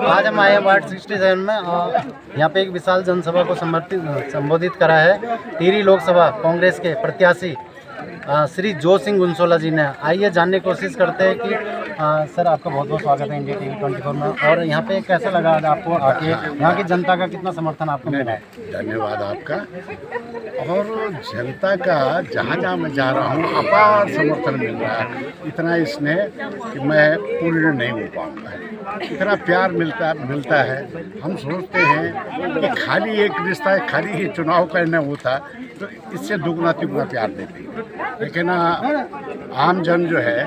आज हम आए वार्ड 67 में यहाँ पे एक विशाल जनसभा को संबोधित करा है टिहरी लोकसभा कांग्रेस के प्रत्याशी श्री जो सिंह गुंसोला जी ने। आइए जानने की कोशिश करते हैं कि सर आपका बहुत बहुत स्वागत है इंडिया टीवी 24 में। और यहाँ पे कैसा लगा आज आपको आके, यहाँ की जनता का कितना समर्थन आपको मिला है? धन्यवाद आपका। और जनता का जहाँ जहाँ मैं जा रहा हूँ अपार समर्थन मिल रहा है। इतना स्नेह कि मैं पूर्ण नहीं हो पाऊँगा, इतना प्यार मिलता है। हम सोचते हैं कि खाली एक रिश्ता खाली ही चुनाव करना होता तो इससे दुगना तिगुना प्यार देते, लेकिन आम जन जो है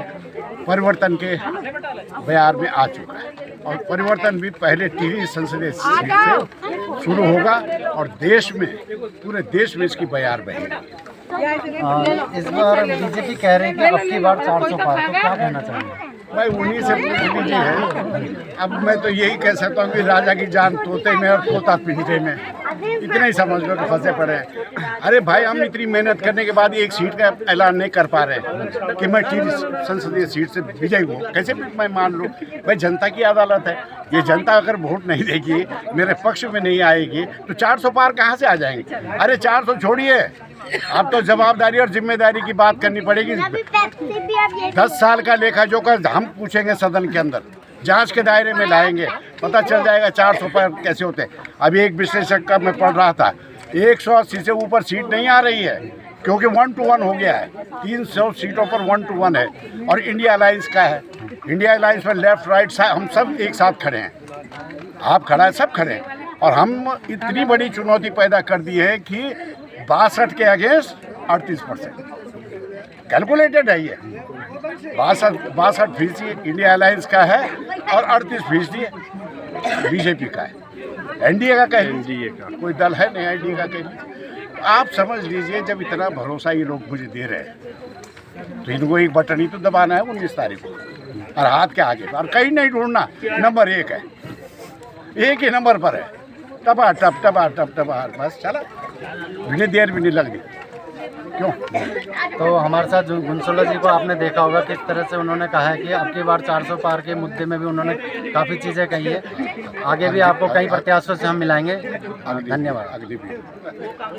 परिवर्तन के बयार में आ चुका है। और परिवर्तन भी पहले टिहरी संसदीय सीट से शुरू होगा और देश में, पूरे देश में इसकी बयार बहेगी। इस बार बीजेपी कह रही है कि अब की बार 400 पार, तो क्या कहना चाहेंगे? भाई उन्हीं से पूछ लीजिए है। अब मैं तो यही कह सकता हूँ कि राजा की जान तोते में और तोता पिंजरे में, इतना ही समझ लो कि फंसे पड़े हैं। अरे भाई हम इतनी मेहनत करने के बाद एक सीट का ऐलान नहीं कर पा रहे कि मैं टिहरी संसदीय सीट से विजयी हूँ, कैसे मैं मान लूँ? भाई जनता की अदालत है, ये जनता अगर वोट नहीं देगी, मेरे पक्ष में नहीं आएगी तो 400 पार कहाँ से आ जाएंगे? अरे 400 छोड़िए, अब तो जवाबदारी और जिम्मेदारी की बात करनी पड़ेगी। 10 साल का लेखा जोखा हम पूछेंगे सदन के अंदर, जांच के दायरे में लाएंगे, पता चल जाएगा 400 पर कैसे होते हैं। अभी एक विश्लेषक का मैं पढ़ रहा था, 180 से ऊपर सीट नहीं आ रही है क्योंकि 1 to 1 हो गया है। 300 सीटों पर 1 to 1 है। और इंडिया अलायंस का है, इंडिया अलायंस में लेफ्ट राइट हम सब एक साथ खड़े हैं, आप खड़ा है, सब खड़े हैं। और हम इतनी बड़ी चुनौती पैदा कर दी है कि 62 के अगेंस्ट 38%, कैलकुलेटेड है ये। 62% इंडिया अलायंस का है और 38% बीजेपी का है। एनडीए का कहीं कोई दल है नहीं, एनडीए का कहीं। आप समझ लीजिए, जब इतना भरोसा ये लोग मुझे दे रहे हैं तो इनको एक बटन ही तो दबाना है 19 तारीख को, और हाथ के आगे और कहीं नहीं ढूंढना। नंबर 1 है, एक ही नंबर पर है, टपा टप बस चला, बिना देर भी नहीं लग रही। क्यों? तो हमारे साथ गुंसोला जी को आपने देखा होगा किस तरह से उन्होंने कहा है कि अब की बार 400 पार के मुद्दे में भी उन्होंने काफ़ी चीज़ें कही है। आगे भी आपको कई प्रत्याशियों से हम मिलाएंगे। धन्यवाद।